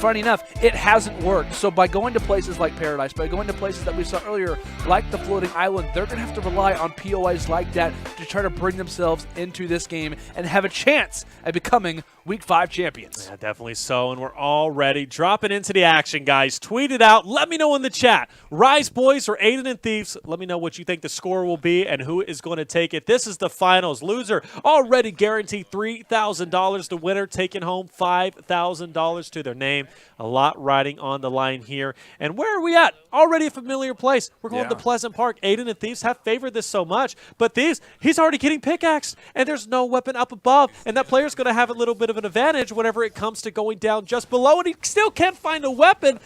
funny enough, it hasn't worked. So by going to places like Paradise, by going to places that we saw earlier, like the floating island, they're going to have to rely on POIs like that to try to bring themselves into this game and have a chance at becoming Week 5 champions. Yeah, definitely so, and we're already dropping into the action, guys. Tweet it out. Let me know in the chat. Rise Boys or Aiden and Thieves. Let me know what you think the score will be and who is going to take it. This is the finals. Loser already guaranteed $3,000. The winner taking home $5,000 to their name. A lot riding on the line here. And where are we at? Already a familiar place. We're going to Pleasant Park. Aiden and Thieves have favored this so much, but Thieves, he's already getting pickaxed, and there's no weapon up above, and that player's going to have a little bit of an advantage whenever it comes to going down just below, and he still can't find a weapon.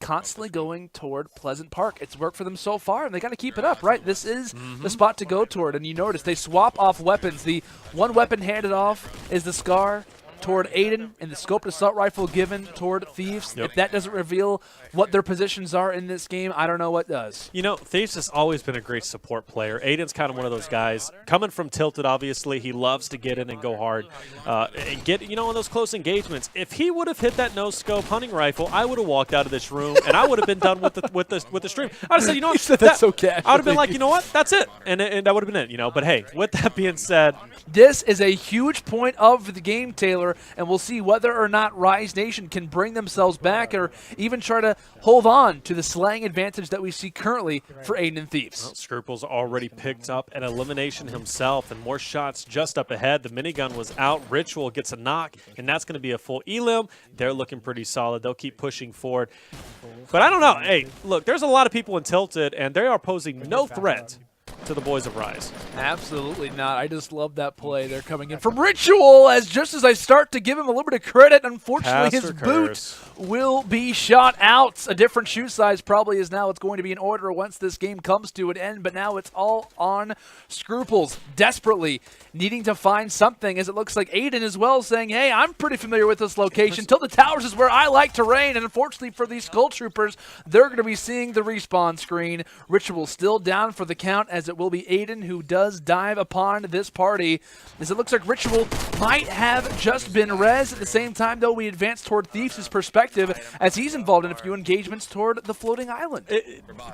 Constantly going toward Pleasant Park. It's worked for them so far, and they got to keep it up, right? This is the spot to go toward, and you notice they swap off weapons. The one weapon handed off is the Scar toward Aiden, and the scoped assault rifle given toward Thieves. If that doesn't reveal what their positions are in this game, I don't know what does. You know, Thieves has always been a great support player. Aiden's kind of one of those guys. Coming from Tilted, obviously, he loves to get in and go hard and get, in those close engagements. If he would have hit that no-scope hunting rifle, I would have walked out of this room, and I would have been done with the stream. I would have said, you know what? That's okay. I would have been like, you know what? That's it. And that would have been it, But, hey, with that being said, this is a huge point of the game, Taylor, and we'll see whether or not Rise Nation can bring themselves back or even try to hold on to the slaying advantage that we see currently for Aiden and Thieves. Well, Scruples already picked up an elimination himself, and more shots just up ahead. The minigun was out. Ritual gets a knock, and that's going to be a full elim. They're looking pretty solid. They'll keep pushing forward. But I don't know. Hey, look, there's a lot of people in Tilted, and they are posing no threat to the boys of Rise. Absolutely not. I just love that play. They're coming in from Ritual just as I start to give him a little bit of credit. Unfortunately, his boot will be shot out. A different shoe size probably is now it's going to be in order once this game comes to an end, but now it's all on Scruples, desperately needing to find something, as it looks like Aiden as well saying, hey, I'm pretty familiar with this location. Tilted Towers is where I like to rain, and unfortunately for these Skull Troopers, they're going to be seeing the respawn screen. Ritual still down for the count, as it will be Aiden who does dive upon this party, as it looks like Ritual might have just been res. At the same time, though, we advance toward Thieves' perspective as he's involved in a few engagements toward the floating island.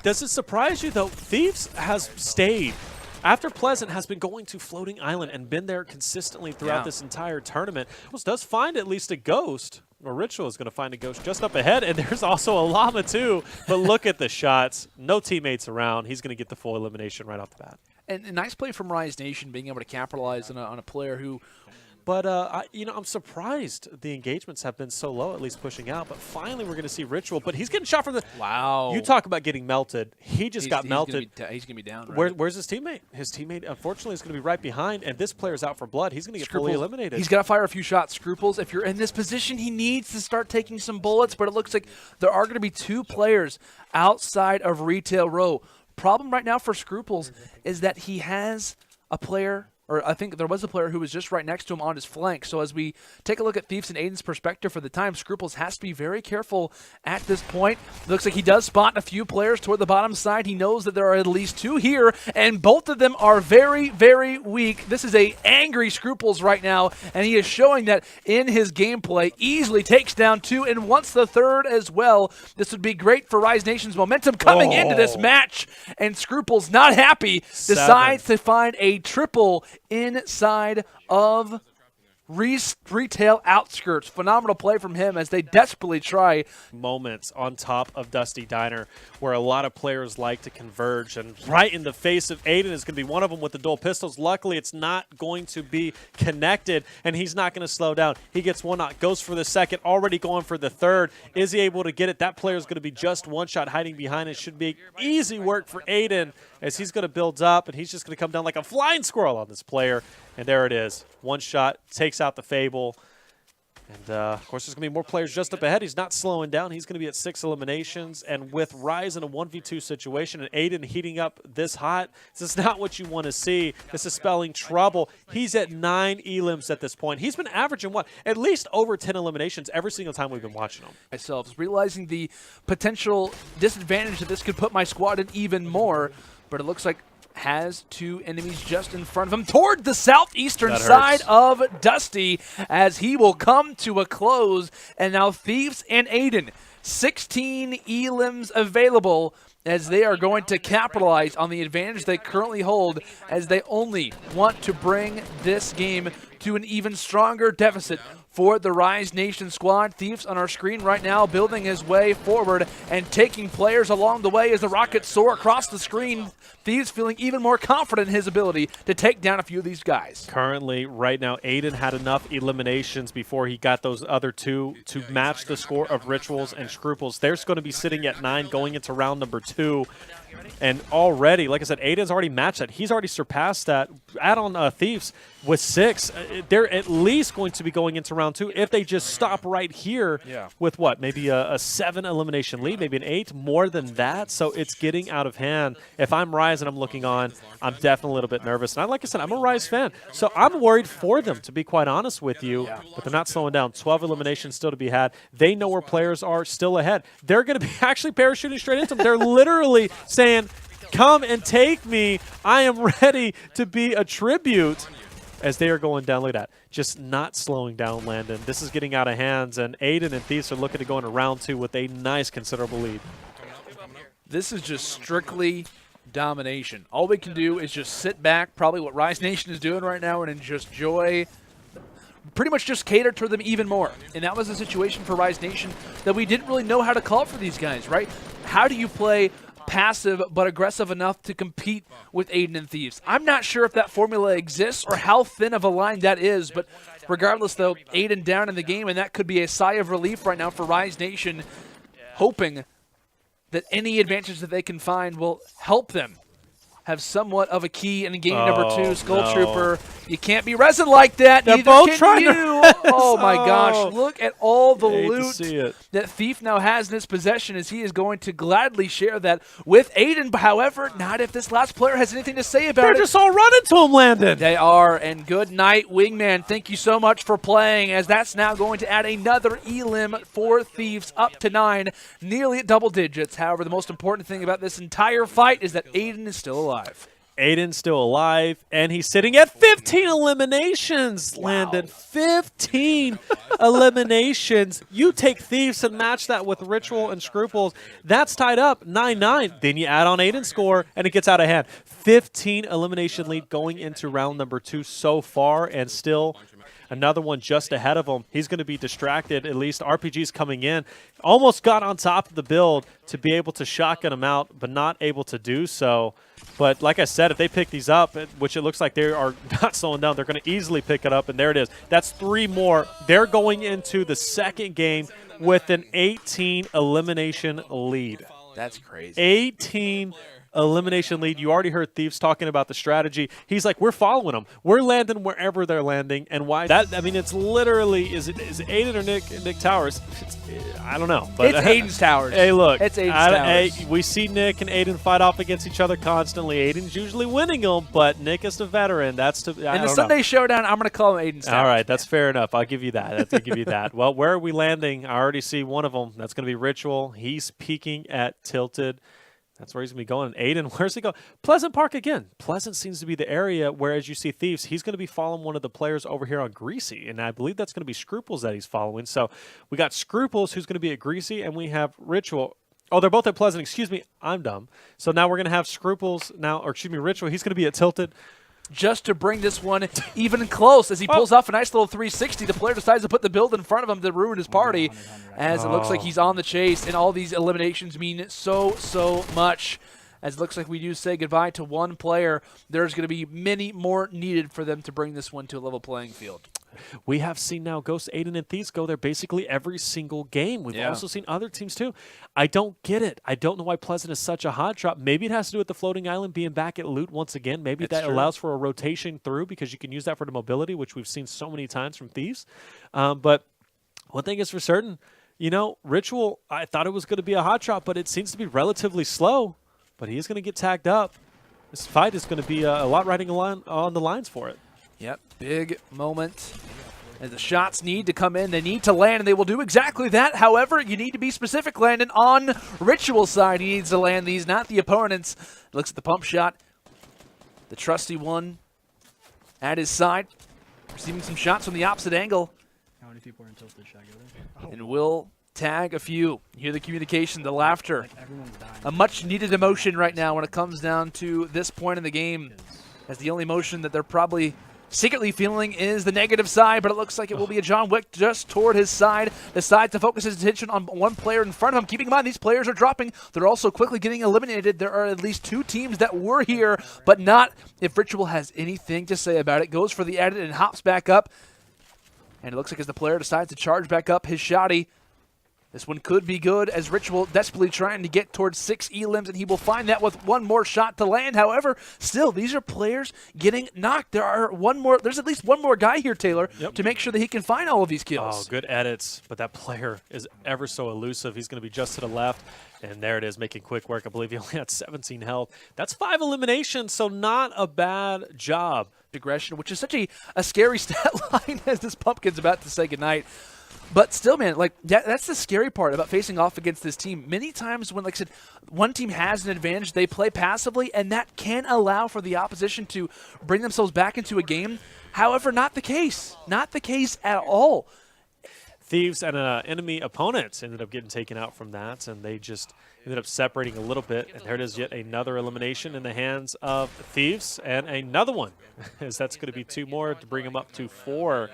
Does it surprise you, though? Thieves has stayed. After Pleasant has been going to Floating Island and been there consistently throughout this entire tournament, does find at least a ghost. Or Ritual is going to find a ghost just up ahead, and there's also a llama too. But look at the shots. No teammates around. He's going to get the full elimination right off the bat. And a nice play from Rise Nation, being able to capitalize on a player who... But, I'm surprised the engagements have been so low, at least pushing out. But finally, we're going to see Ritual. But he's getting shot from the... Wow. You talk about getting melted. He just got melted. He's going to be down, right? Where's his teammate? His teammate, unfortunately, is going to be right behind. And this player's out for blood. He's going to get fully eliminated. He's got to fire a few shots. Scruples, if you're in this position, he needs to start taking some bullets. But it looks like there are going to be two players outside of Retail Row. Problem right now for Scruples is that he has a player... or I think there was a player who was just right next to him on his flank. So as we take a look at Thieves and Aiden's perspective for the time, Scruples has to be very careful at this point. Looks like he does spot a few players toward the bottom side. He knows that there are at least two here, and both of them are very, very weak. This is a angry Scruples right now, and he is showing that in his gameplay. Easily takes down two and wants the third as well. This would be great for Rise Nation's momentum coming into this match, and Scruples, not happy, decides to find a triple inside of Retail Outskirts. Phenomenal play from him as they desperately try. Moments on top of Dusty Diner where a lot of players like to converge, and right in the face of Aiden is going to be one of them with the dual pistols. Luckily, it's not going to be connected, and he's not going to slow down. He gets one knock, goes for the second, already going for the third. Is he able to get it? That player is going to be just one shot hiding behind it. Should be easy work for Aiden as he's going to build up, and he's just going to come down like a flying squirrel on this player. And there it is. One shot takes out the Fable. And, of course, there's going to be more players just up ahead. He's not slowing down. He's going to be at 6 eliminations. And with Rise in a 1v2 situation and Aiden heating up this hot, this is not what you want to see. This is spelling trouble. He's at 9 elims at this point. He's been averaging, what, at least over 10 eliminations every single time we've been watching him. Myself, realizing the potential disadvantage that this could put my squad in even more. But it looks like has two enemies just in front of him toward the southeastern That side hurts. of Dusty, as he will come to a close. And now Thieves and Aiden, 16 elims available, as they are going to capitalize on the advantage they currently hold, as they only want to bring this game to an even stronger deficit for the Rise Nation squad. Thieves on our screen right now, building his way forward and taking players along the way as the rockets soar across the screen. Thieves feeling even more confident in his ability to take down a few of these guys. Currently, right now, Aiden had enough eliminations before he got those other two to match the score of Rituals and Scruples. They're going to be sitting at 9 going into round number 2. And already, like I said, Aiden's already matched that. He's already surpassed that. Add on Thieves with 6. They're at least going to be going into round 2 if they just stop right here with what? Maybe a 7 elimination lead, maybe an 8, more than that. So it's getting out of hand. If I'm Rise and I'm looking on, I'm definitely a little bit nervous. And like I said, I'm a Rise fan. So I'm worried for them, to be quite honest with you. But they're not slowing down. 12 eliminations still to be had. They know where players are still ahead. They're going to be actually parachuting straight into them. They're literally saying, come and take me. I am ready to be a tribute, as they are going down. Look at that. Just not slowing down, Landon. This is getting out of hands, and Aiden and Thieves are looking to go into round 2 with a nice, considerable lead. This is just strictly domination. All we can do is just sit back, probably what Rise Nation is doing right now, and just enjoy, pretty much just cater to them even more. And that was the situation for Rise Nation that we didn't really know how to call for these guys, right? How do you play passive but aggressive enough to compete with Aiden and Thieves? I'm not sure if that formula exists or how thin of a line that is, but regardless, though, Aiden down in the game, and that could be a sigh of relief right now for Rise Nation, hoping that any advantage that they can find will help them have somewhat of a key in game number 2. Skull Trooper, you can't be resin like that. They're Neither both can trying you. to Oh my gosh, look at all the Hate to loot see it. that Thief now has in his possession, as he is going to gladly share that with Aiden. However, not if this last player has anything to say about They're it. just all running to him, Landon. They are, and good night, Wingman. Thank you so much for playing, as that's now going to add another elim for Thieves up to 9, nearly at double digits. However, the most important thing about this entire fight is that Aiden is still alive. Aiden's still alive, and he's sitting at 15 eliminations, Landon. 15 eliminations. You take Thieves and match that with Ritual and Scruples. That's tied up 9-9. Then you add on Aiden's score, and it gets out of hand. 15 elimination lead going into round number 2 so far, and still another one just ahead of him. He's going to be distracted. At least RPG's coming in. Almost got on top of the build to be able to shotgun him out, but not able to do so. But like I said, if they pick these up, which it looks like they are not slowing down, they're going to easily pick it up, and there it is. That's 3 more. They're going into the second game with an 18 elimination lead. That's crazy. 18 elimination lead. You already heard Thieves talking about the strategy. He's like, we're following them. We're landing wherever they're landing. And why that? I mean, it's literally, is it Aiden or Nick Towers? I don't know. But it's Aiden's Towers. Hey, look. It's Aiden's Towers. Hey, we see Nick and Aiden fight off against each other constantly. Aiden's usually winning them, but Nick is the veteran. That's to In the Sunday Showdown, I'm going to call him Aiden's Towers. All right, that's fair enough. I'll give you that. I'll give you that. Well, where are we landing? I already see one of them. That's going to be Ritual. He's peeking at Tilted. That's where he's going to be going. Aiden, where's he going? Pleasant Park again. Pleasant seems to be the area where, as you see Thieves, he's going to be following one of the players over here on Greasy, and I believe that's going to be Scruples that he's following. So we got Scruples, who's going to be at Greasy, and we have Ritual. Oh, they're both at Pleasant. Excuse me, I'm dumb. So now we're going to have Scruples now, or excuse me, Ritual. He's going to be at Tilted. Just to bring this one even close, as he pulls off a nice little 360, the player decides to put the build in front of him to ruin his party, as it looks like he's on the chase, and all these eliminations mean so much. As it looks like we do say goodbye to one player, there's going to be many more needed for them to bring this one to a level playing field. We have seen now Ghost, Aiden, and Thieves go there basically every single game. We've also seen other teams too. I don't get it. I don't know why Pleasant is such a hot drop. Maybe it has to do with the floating island being back at loot once again. Maybe that allows for a rotation through because you can use that for the mobility, which we've seen so many times from Thieves. But one thing is for certain, you know, Ritual, I thought it was going to be a hot drop, but it seems to be relatively slow. But he is going to get tagged up. This fight is going to be a lot riding on the lines for it. Yep, big moment. And the shots need to come in. They need to land, and they will do exactly that. However, you need to be specific, Landon. On Ritual side, he needs to land these, not the opponents. Looks at the pump shot. The trusty one at his side, receiving some shots from the opposite angle. How many people are in tilted? Should I go there? And will tag a few. You hear the communication, the laughter. Like everyone's dying. A much needed emotion right now when it comes down to this point in the game, as the only emotion that they're probably secretly feeling is the negative side, but it looks like it will be a John Wick just toward his side. Decides to focus his attention on one player in front of him. Keeping in mind, these players are dropping. They're also quickly getting eliminated. There are at least 2 teams that were here, but not if Ritual has anything to say about it. Goes for the edit and hops back up. And it looks like as the player decides to charge back up his shotty, this one could be good as Ritual desperately trying to get towards 6 elims, and he will find that with one more shot to land. However, still, these are players getting knocked. There's at least one more guy here, Taylor, to make sure that he can find all of these kills. Oh, good edits, but that player is ever so elusive. He's going to be just to the left, and there it is, making quick work. I believe he only had 17 health. That's 5 eliminations, so not a bad job. Aggression, which is such a scary stat line as this Pumpkin's about to say goodnight. But still, man, like that's the scary part about facing off against this team. Many times when, like I said, one team has an advantage, they play passively, and that can allow for the opposition to bring themselves back into a game. However, not the case. Not the case at all. Thieves and an enemy opponent ended up getting taken out from that, and they just ended up separating a little bit. And there it is, yet another elimination in the hands of Thieves, and another one, as that's going to be 2 more to bring them up to 4.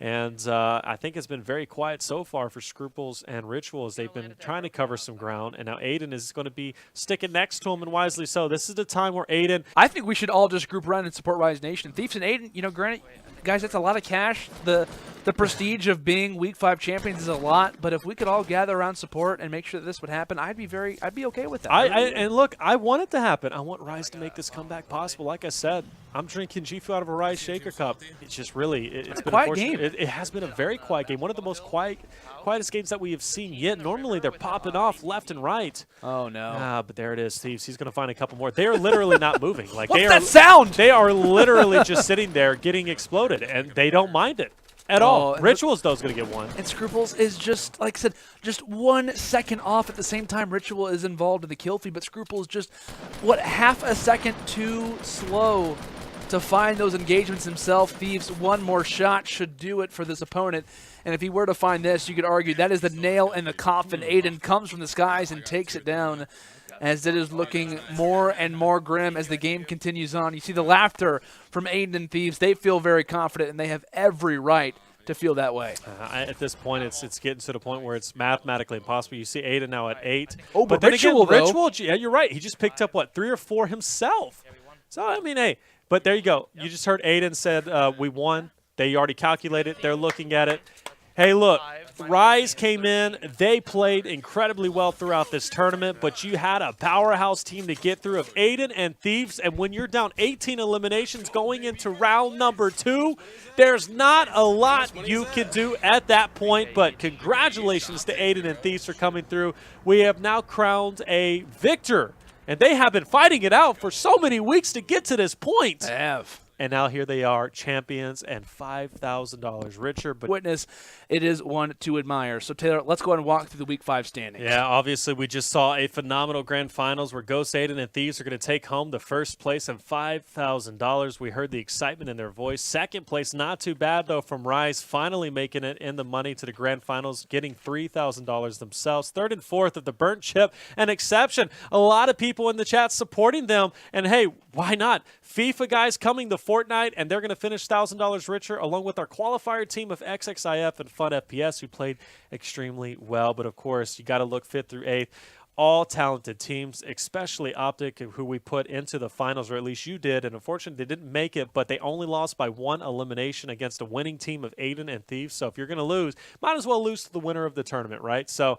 And I think it's been very quiet so far for Scruples and Ritual as they've been trying to cover some ground. And now Aiden is going to be sticking next to him, and wisely so. This is the time where Aiden... I think we should all just group around and support Rise Nation. Thieves and Aiden, you know, granted, guys, that's a lot of cash. The prestige of being Week 5 champions is a lot, but if we could all gather around support and make sure that this would happen, I'd be okay with that. And look, I want it to happen. I want Rise to make this comeback possible. Like I said, I'm drinking G-Fu out of a Rise Shaker cup. It's just really, it's been a quiet game. It has been a very quiet game. One of the most quietest games that we have seen yet. Normally they're popping off left and right. Oh no! But there it is, Thieves. He's going to find a couple more. They are literally not moving. Like What's that sound? They are literally just sitting there getting exploded, and they don't mind it at all. Rituals, though, is going to get one. And Scruples is just, like I said, just 1 second off. At the same time, Ritual is involved in the kill feed, but Scruples just, half a second too slow to find those engagements himself. Thieves, 1 more shot should do it for this opponent. And if he were to find this, you could argue that is the nail in the coffin. Aiden comes from the skies and takes it down, as it is looking more and more grim as the game continues on. You see the laughter from Aiden and Thieves. They feel very confident, and they have every right to feel that way. At this point, it's getting to the point where it's mathematically impossible. You see Aiden now at 8. Oh, but then Ritual, again, though. Ritual, yeah, you're right. He just picked up, 3 or 4 himself. So, I mean, hey, but there you go. You just heard Aiden said we won. They already calculated. They're looking at it. Hey, look, Rise came in. They played incredibly well throughout this tournament, but you had a powerhouse team to get through of Aiden and Thieves, and when you're down 18 eliminations going into round number 2, there's not a lot you can do at that point, but congratulations to Aiden and Thieves for coming through. We have now crowned a victor, and they have been fighting it out for so many weeks to get to this point. They have. And now here they are, champions and $5,000 richer. But witness, it is one to admire. So, Taylor, let's go ahead and walk through the Week 5 standings. Yeah, obviously we just saw a phenomenal grand finals where Ghost, Aiden, and Thieves are going to take home the first place and $5,000. We heard the excitement in their voice. Second place, not too bad, though, from Rise, finally making it in the money to the grand finals, getting $3,000 themselves. Third and fourth of the Burnt Chip, an exception. A lot of people in the chat supporting them. And, hey, why not? FIFA guys coming to Fortnite, and they're going to finish $1,000 richer, along with our qualifier team of XXIF and Fun FPS, who played extremely well. But, of course, you got to look 5th through 8th. All talented teams, especially Optic, who we put into the finals, or at least you did. And unfortunately, they didn't make it, but they only lost by 1 elimination against a winning team of Aiden and Thieves. So if you're going to lose, might as well lose to the winner of the tournament, right? So